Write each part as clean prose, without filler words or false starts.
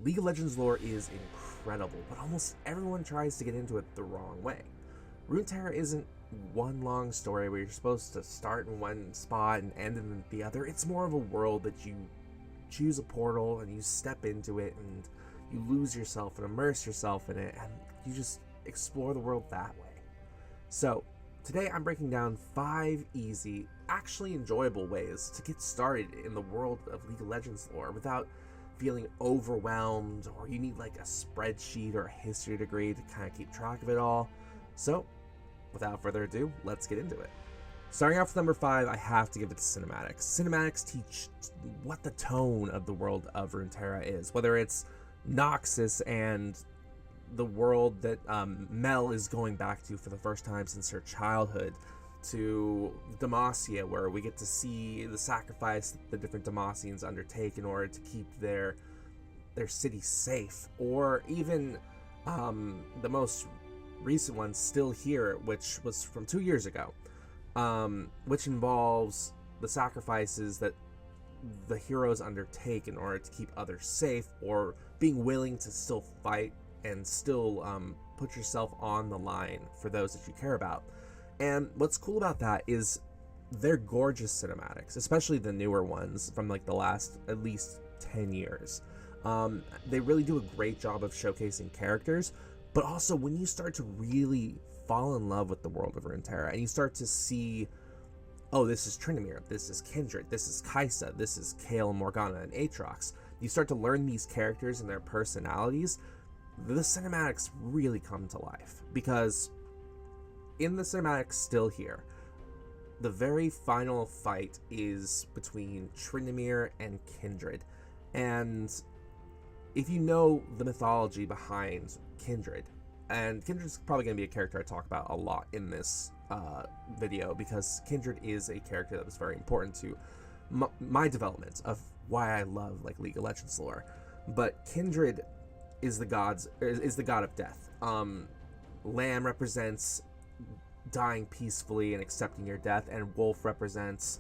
League of Legends lore is incredible, but almost everyone tries to get into it the wrong way. Runeterra isn't one long story where you're supposed to start in one spot and end in the other. It's more of a world that you choose a portal and you step into it and you lose yourself and immerse yourself in it and you just explore the world that way. So today I'm breaking down 5 easy, actually enjoyable ways to get started in the world of League of Legends lore without feeling overwhelmed, or you need like a spreadsheet or a history degree to kind of keep track of it all. So without further ado, let's get into it. Starting off with number 5, I have to give it to cinematics. Cinematics teach what the tone of the world of Runeterra is, whether it's Noxus and the world that Mel is going back to for the first time since her childhood, to Demacia, where we get to see the sacrifice that the different Demacians undertake in order to keep their city safe, or even the most recent one, Still Here, which was from 2 years ago, which involves the sacrifices that the heroes undertake in order to keep others safe, or being willing to still fight and still put yourself on the line for those that you care about. And what's cool about that is they're gorgeous cinematics, especially the newer ones from like the last at least 10 years. They really do a great job of showcasing characters, but also when you start to really fall in love with the world of Runeterra and you start to see, oh, this is Tryndamere, this is Kindred, this is Kaisa, this is Kayle, Morgana, and Aatrox. You start to learn these characters and their personalities. The cinematics really come to life, because in the cinematics Still Here, the very final fight is between Tryndamere and Kindred. And if you know the mythology behind Kindred, and Kindred's probably going to be a character I talk about a lot in this video, because Kindred is a character that was very important to my development of why I love like League of Legends lore. But Kindred is the god of death. Lamb represents dying peacefully and accepting your death, and Wolf represents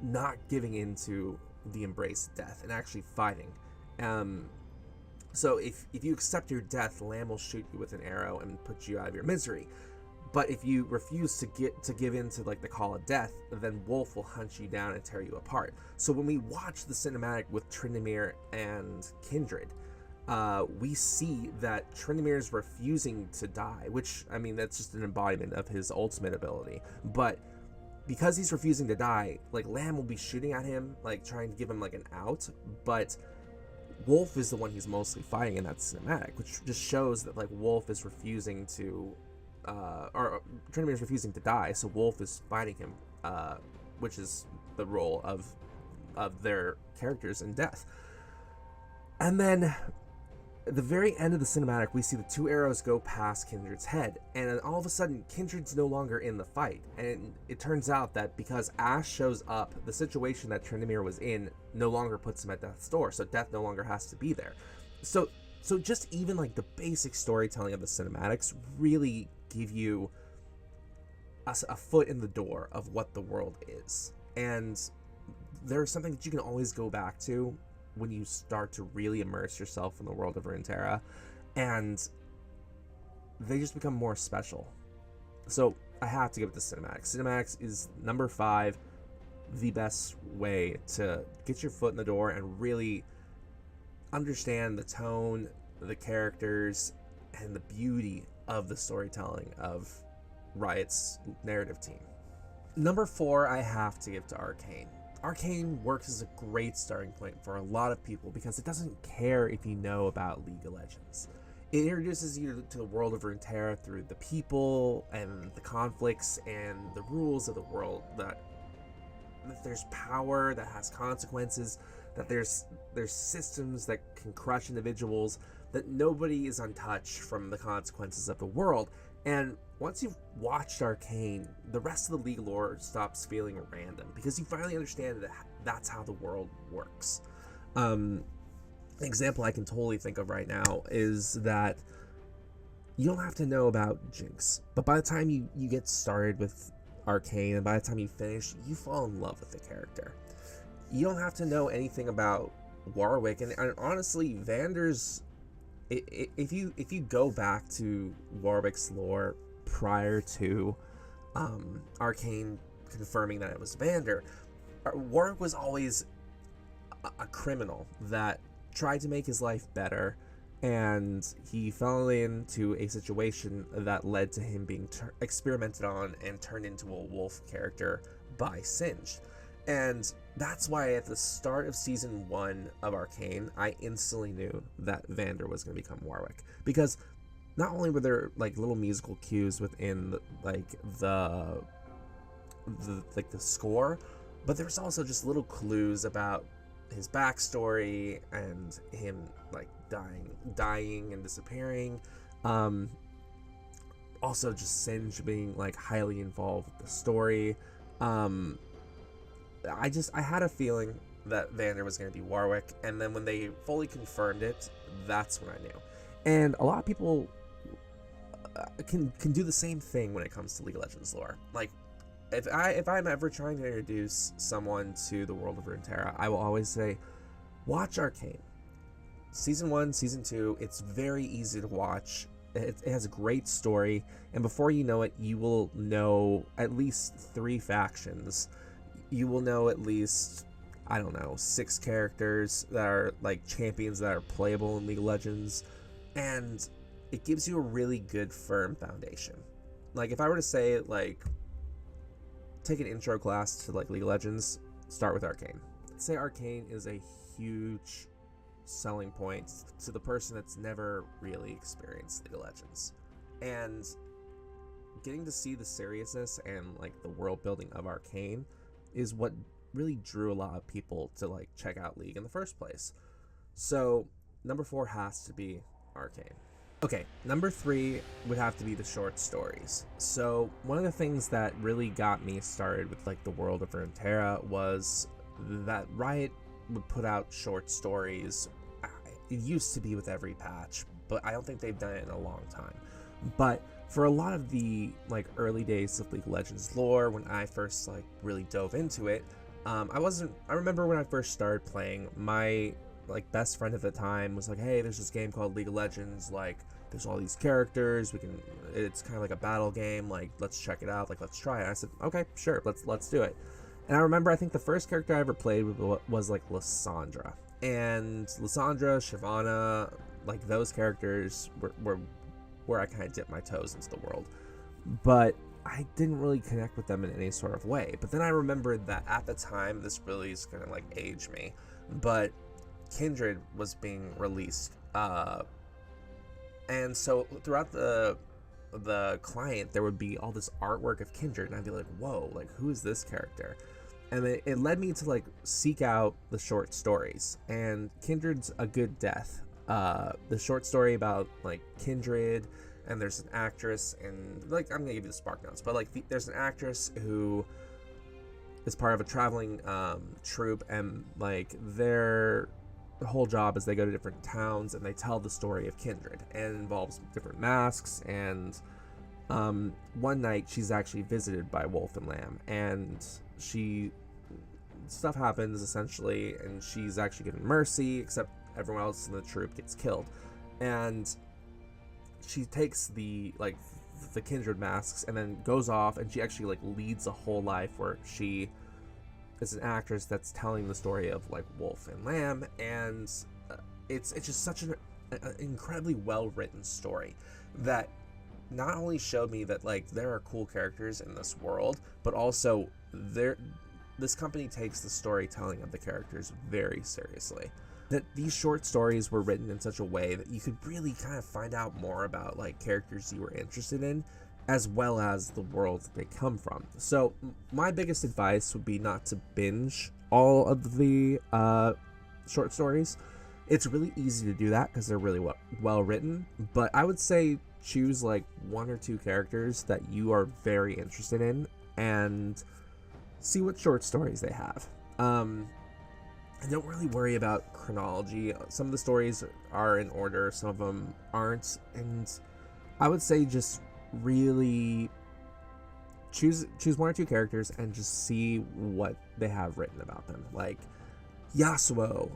not giving into the embrace of death and actually fighting. So if you accept your death, Lamb will shoot you with an arrow and put you out of your misery. But if you refuse to give in to like the call of death, then Wolf will hunt you down and tear you apart. So when we watch the cinematic with Tryndamere and Kindred, we see that Tryndamere is refusing to die, which, I mean, that's just an embodiment of his ultimate ability. But because he's refusing to die, like, Lamb will be shooting at him, like trying to give him like an out, but Wolf is the one he's mostly fighting in that cinematic, which just shows that like Wolf is refusing to or Tryndamere is refusing to die, so Wolf is fighting him, which is the role of their characters in death. And then at the very end of the cinematic, we see the 2 arrows go past Kindred's head, and then all of a sudden Kindred's no longer in the fight. And it turns out that because Ashe shows up, the situation that Tryndamere was in no longer puts him at death's door, so death no longer has to be there. So just even like the basic storytelling of the cinematics really give you a foot in the door of what the world is. And there's something that you can always go back to when you start to really immerse yourself in the world of Runeterra, and they just become more special. So I have to give it to cinematics. Cinematics is number 5, the best way to get your foot in the door and really understand the tone, the characters, and the beauty of the storytelling of Riot's narrative team. Number 4, I have to give to Arcane. Arcane works as a great starting point for a lot of people because it doesn't care if you know about League of Legends. It introduces you to the world of Runeterra through the people and the conflicts and the rules of the world, that there's power that has consequences, that there's systems that can crush individuals, that nobody is untouched from the consequences of the world. And once you've watched Arcane, the rest of the League lore stops feeling random, because you finally understand that that's how the world works. An example I can totally think of right now is that you don't have to know about Jinx, but by the time you get started with Arcane, and by the time you finish, you fall in love with the character. You don't have to know anything about Warwick, and honestly, Vander's. If you go back to Warwick's lore prior to Arcane confirming that it was Vander, Warwick was always a criminal that tried to make his life better, and he fell into a situation that led to him being experimented on and turned into a wolf character by Singed. And that's why at the start of season 1 of Arcane, I instantly knew that Vander was going to become Warwick, because not only were there like little musical cues within the score, but there's also just little clues about his backstory and him like dying and disappearing. Also just Singed being like highly involved with the story. I had a feeling that Vander was going to be Warwick, and then when they fully confirmed it, that's when I knew. And a lot of people can do the same thing when it comes to League of Legends lore. Like, if I'm ever trying to introduce someone to the world of Runeterra, I will always say, watch Arcane. Season 1, Season 2, it's very easy to watch. It has a great story, and before you know it, you will know at least 3 factions. You will know at least, I don't know, 6 characters that are like champions that are playable in League of Legends, and it gives you a really good firm foundation. Like, if I were to say, like, take an intro class to like League of Legends, start with Arcane. I'd say Arcane is a huge selling point to the person that's never really experienced League of Legends, and getting to see the seriousness and like the world building of Arcane is what really drew a lot of people to like check out League in the first place. So number 4 has to be Arcane. Okay, number 3 would have to be the short stories. So one of the things that really got me started with like the world of Runeterra was that Riot would put out short stories. It used to be with every patch, but I don't think they've done it in a long time. But for a lot of the like early days of League of Legends lore, when I first like really dove into it, I remember when I first started playing, my like best friend at the time was like, hey, there's this game called League of Legends, like there's all these characters, it's kind of like a battle game, like let's check it out, like let's try it. I said, okay, sure, let's do it. And I remember, I think the first character I ever played was like Lysandra, and Lysandra, Shyvana, like those characters were where I kind of dipped my toes into the world, but I didn't really connect with them in any sort of way. But then I remembered that at the time, this really is gonna like age me, but Kindred was being released, and so throughout the client there would be all this artwork of Kindred, and I'd be like, whoa, like who is this character? And it led me to like seek out the short stories, and Kindred's a good death. The short story about like Kindred, and there's an actress, and like I'm gonna give you the spark notes, but like there's an actress who is part of a traveling troupe, and like their whole job is they go to different towns and they tell the story of Kindred, and it involves different masks. And one night she's actually visited by Wolf and Lamb, and stuff happens essentially, and she's actually given mercy, except everyone else in the troupe gets killed. And she takes the Kindred masks and then goes off, and she actually like leads a whole life where she is an actress that's telling the story of like Wolf and Lamb. And it's just such an incredibly well written story that not only showed me that like there are cool characters in this world, but also this company takes the storytelling of the characters very seriously. That these short stories were written in such a way that you could really kind of find out more about like characters you were interested in, as well as the world that they come from. So my biggest advice would be not to binge all of the short stories. It's really easy to do that because they're really well written, but I would say choose like 1 or 2 characters that you are very interested in and see what short stories they have. And don't really worry about chronology. Some of the stories are in order, some of them aren't, and I would say just really choose 1 or 2 characters and just see what they have written about them. Like, Yasuo.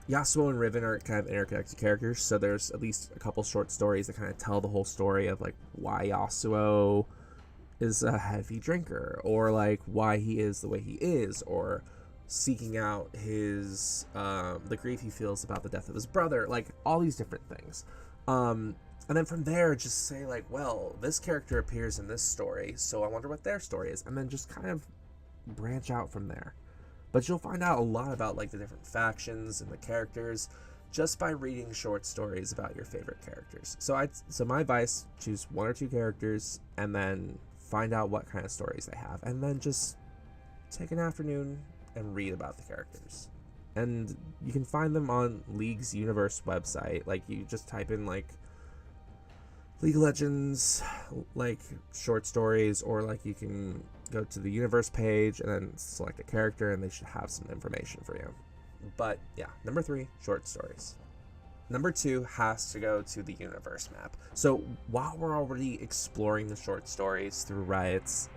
Yasuo and Riven are kind of interconnected characters, so there's at least a couple short stories that kind of tell the whole story of like why Yasuo is a heavy drinker, or like why he is the way he is, or seeking out his the grief he feels about the death of his brother, like all these different things. And then from there, just say like, well, this character appears in this story, so I wonder what their story is, and then just kind of branch out from there. But you'll find out a lot about like the different factions and the characters just by reading short stories about your favorite characters. So my advice: choose one or two characters and then find out what kind of stories they have, and then just take an afternoon and read about the characters. And you can find them on League's Universe website. Like, you just type in like League of Legends, like short stories, or like you can go to the universe page and then select a character and they should have some information for you. But yeah, number 3, short stories. Number 2 has to go to the universe map. So while we're already exploring the short stories through Riot's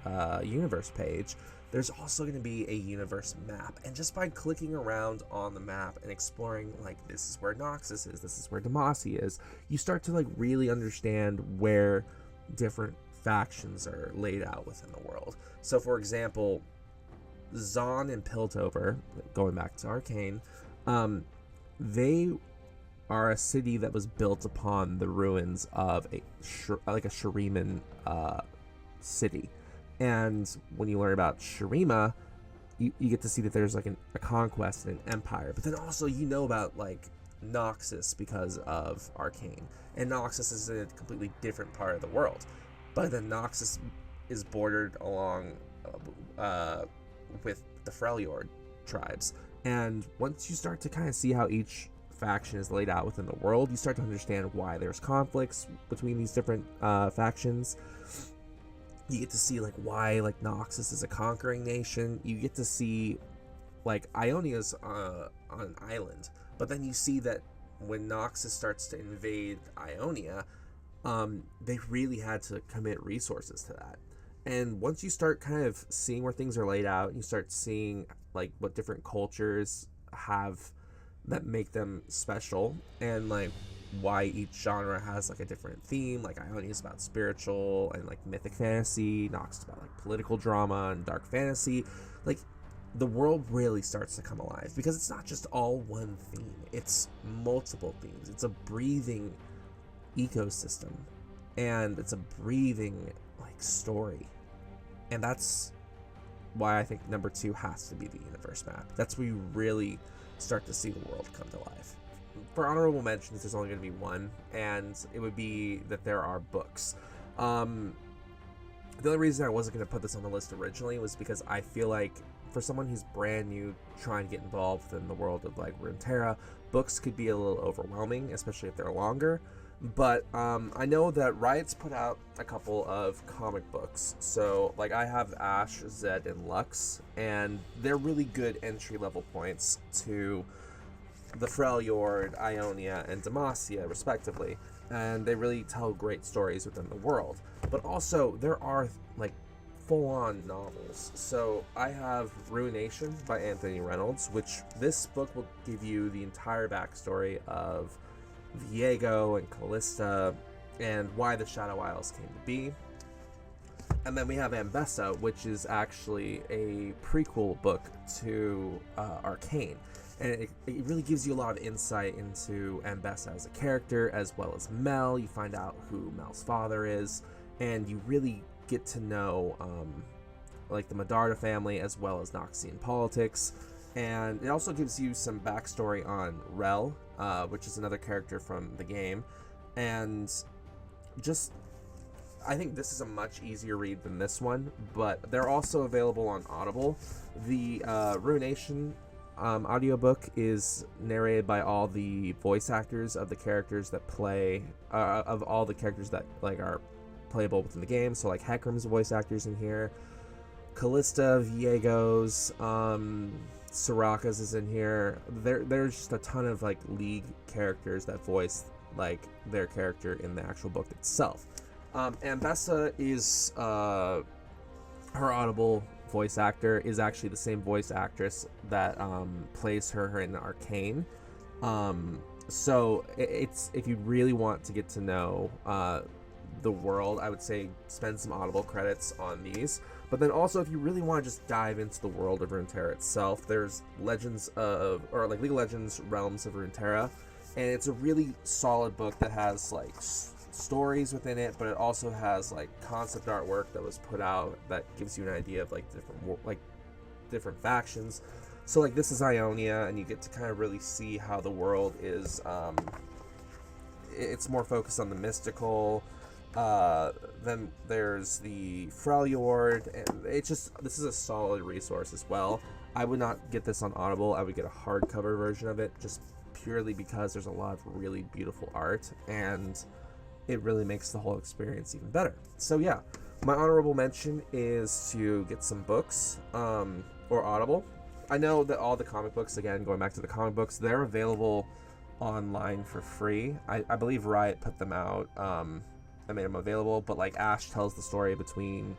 universe page, there's also going to be a universe map. And just by clicking around on the map and exploring, like, this is where Noxus is, this is where Demacia is, you start to like really understand where different factions are laid out within the world. So for example, Zaun and Piltover, going back to Arcane, they are a city that was built upon the ruins of a Shuriman city. And when you learn about Shurima, you get to see that there's like a conquest and an empire. But then also you know about like Noxus because of Arcane. And Noxus is in a completely different part of the world. But then Noxus is bordered along with the Freljord tribes. And once you start to kind of see how each faction is laid out within the world, you start to understand why there's conflicts between these different factions. You get to see like why like Noxus is a conquering nation. You get to see like Ionia's on an island, but then you see that when Noxus starts to invade Ionia, they really had to commit resources to that. And once you start kind of seeing where things are laid out, you start seeing like what different cultures have that make them special, and like why each genre has like a different theme. Like Ionia is about spiritual and like mythic fantasy, Nox is about like political drama and dark fantasy. Like, the world really starts to come alive because it's not just all one theme, it's multiple themes. It's a breathing ecosystem, and it's a breathing like story. And that's why I think number 2 has to be the universe map. That's where you really start to see the world come to life. For honorable mentions, there's only going to be one, and it would be that there are books. The only reason I wasn't going to put this on the list originally was because I feel like for someone who's brand new trying to get involved in the world of like Runeterra, books could be a little overwhelming, especially if they're longer. But I know that Riot's put out a couple of comic books. So like I have Ash, Zed, and Lux, and they're really good entry level points to the Freljord, Ionia, and Demacia, respectively. And they really tell great stories within the world. But also, there are like full-on novels. So I have Ruination by Anthony Reynolds, which this book will give you the entire backstory of Viego and Callista and why the Shadow Isles came to be. And then we have Ambessa, which is actually a prequel book to Arcane. And it really gives you a lot of insight into Ambessa as a character, as well as Mel. You find out who Mel's father is, and you really get to know like the Medarda family, as well as Noxian politics. And it also gives you some backstory on Rel, which is another character from the game. And just, I think this is a much easier read than this one, but they're also available on Audible. The Ruination audiobook is narrated by all the voice actors of the characters that play, of all the characters that like are playable within the game. So like Hecarim's voice actors in here, Callista, Viego's, Soraka's is in here. There's just a ton of like League characters that voice like their character in the actual book itself. Ambessa is her Audible voice actor is actually the same voice actress that plays her in Arcane. So it's, if you really want to get to know the world, I would say spend some Audible credits on these. But then also, if you really want to just dive into the world of Runeterra itself, there's Legends of, or like League of Legends Realms of Runeterra, and it's a really solid book that has like stories within it, but it also has like concept artwork that was put out that gives you an idea of like different factions. So like this is Ionia, and you get to kind of really see how the world is. It's more focused on the mystical. Then there's the Freljord, and it's just, this is a solid resource as well. I would not get this on Audible. I would get a hardcover version of it, just purely because there's a lot of really beautiful art, and it really makes the whole experience even better. So yeah, my honorable mention is to get some books, or Audible. I know that all the comic books, again, going back to the comic books, they're available online for free. I believe Riot put them out. I made them available, but like Ash tells the story between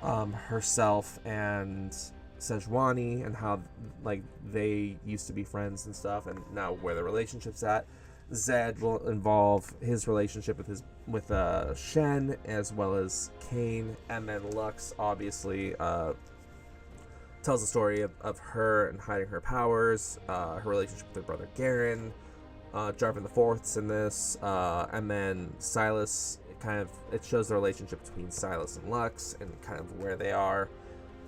herself and Sejuani, and how like they used to be friends and stuff, and now where the relationship's at. Zed will involve his relationship with Shen, as well as Kayn, and then Lux obviously tells the story of her and hiding her powers, her relationship with her brother Garen, Jarvan the Fourth's in this, and then Silas. It shows the relationship between Silas and Lux and kind of where they are.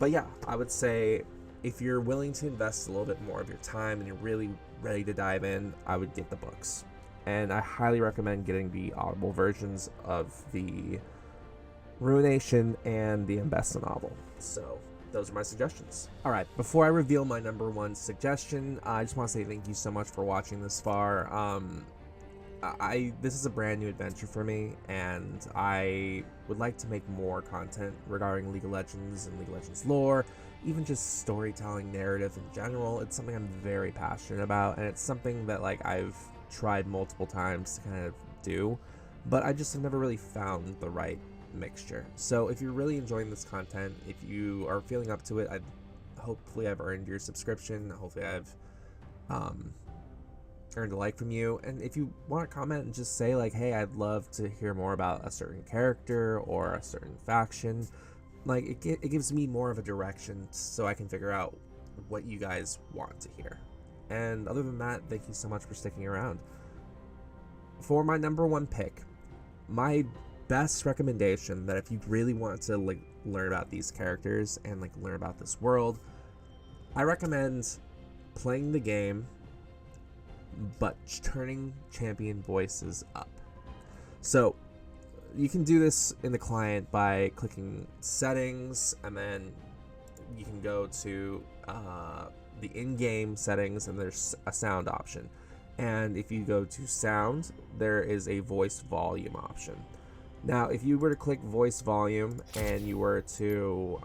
But yeah, I would say if you're willing to invest a little bit more of your time and you're really ready to dive in, I would get the books. And I highly recommend getting the Audible versions of the Ruination and the Ambessa novel. So those are my suggestions. All right, before I reveal my number one suggestion, I just want to say thank you so much for watching this far. This is a brand new adventure for me, and I would like to make more content regarding League of Legends and League of Legends lore, even just storytelling, narrative in general. It's something I'm very passionate about, and it's something that like I've tried multiple times to kind of do, but I just have never really found the right mixture. So if you're really enjoying this content, if you are feeling up to it, hopefully I've earned your subscription. Hopefully I've earned a like from you, and if you want to comment and just say like, hey, I'd love to hear more about a certain character or a certain faction, like it gives me more of a direction so I can figure out what you guys want to hear. And other than that, thank you so much for sticking around. For my number one pick, my best recommendation, that if you really want to like learn about these characters and like learn about this world, I recommend playing the game but turning champion voices up. So you can do this in the client by clicking settings, and then you can go to the in-game settings, and there's a sound option. And if you go to sound, there is a voice volume option. Now if you were to click voice volume and you were to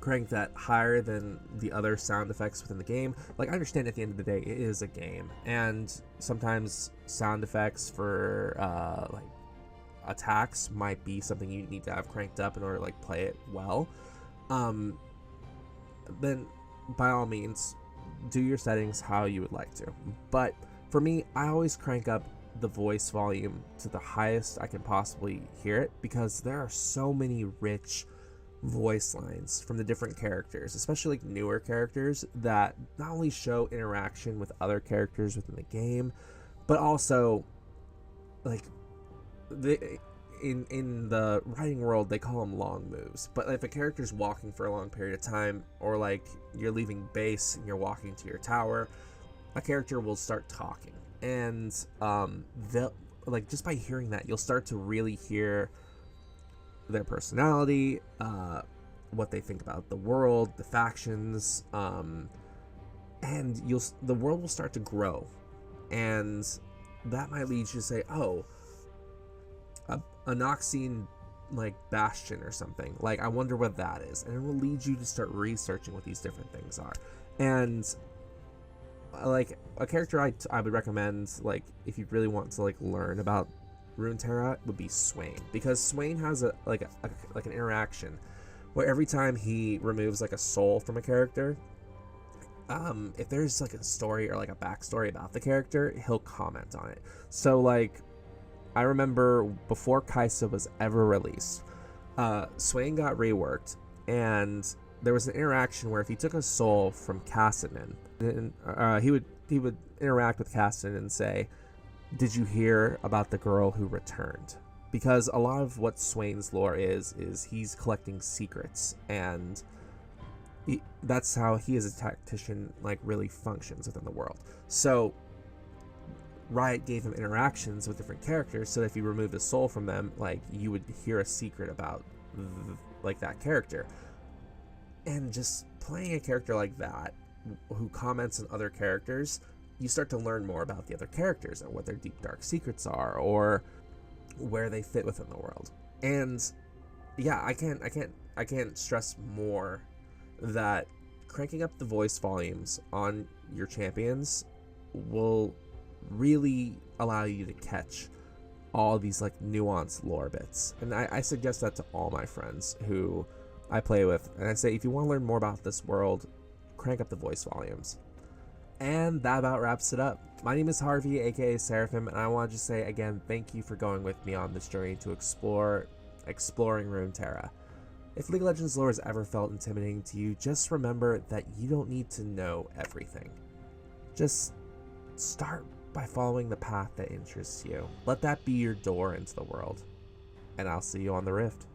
crank that higher than the other sound effects within the game, like I understand at the end of the day it is a game, and sometimes sound effects for like attacks might be something you need to have cranked up in order to like play it well, then by all means do your settings how you would like to. But for me, I always crank up the voice volume to the highest I can possibly hear it, because there are so many rich voice lines from the different characters, especially like newer characters, that not only show interaction with other characters within the game, but also like in the writing world they call them long moves. But if a character's walking for a long period of time, or like you're leaving base and you're walking to your tower, a character will start talking, and they'll, like, just by hearing that, you'll start to really hear their personality, what they think about the world, the factions, and the world will start to grow, and that might lead you to say, oh, a Noxian like bastion or something, like I wonder what that is, and it will lead you to start researching what these different things are. And like a character I would recommend, like if you really want to like learn about Runeterra, would be Swain, because Swain has an interaction where every time he removes like a soul from a character, if there's like a story or like a backstory about the character, he'll comment on it. So like, I remember before Kaisa was ever released, Swain got reworked, and there was an interaction where if he took a soul from Kassadin, he would interact with Kassadin and say, "Did you hear about the girl who returned?" Because a lot of what Swain's lore is he's collecting secrets, and that's how he as a tactician like really functions within the world. So Riot gave him interactions with different characters, so that if you removed a soul from them, like you would hear a secret about like that character. And just playing a character like that who comments on other characters, you start to learn more about the other characters and what their deep dark secrets are, or where they fit within the world. And yeah, I can't stress more that cranking up the voice volumes on your champions will really allow you to catch all these like nuanced lore bits. And I suggest that to all my friends who I play with, and I say, if you want to learn more about this world, crank up the voice volumes. And that about wraps it up. My name is Harvey, aka Seraphim, and I want to just say again, thank you for going with me on this journey to exploring Runeterra. If League of Legends lore has ever felt intimidating to you, just remember that you don't need to know everything. Just start by following the path that interests you. Let that be your door into the world. And I'll see you on the Rift.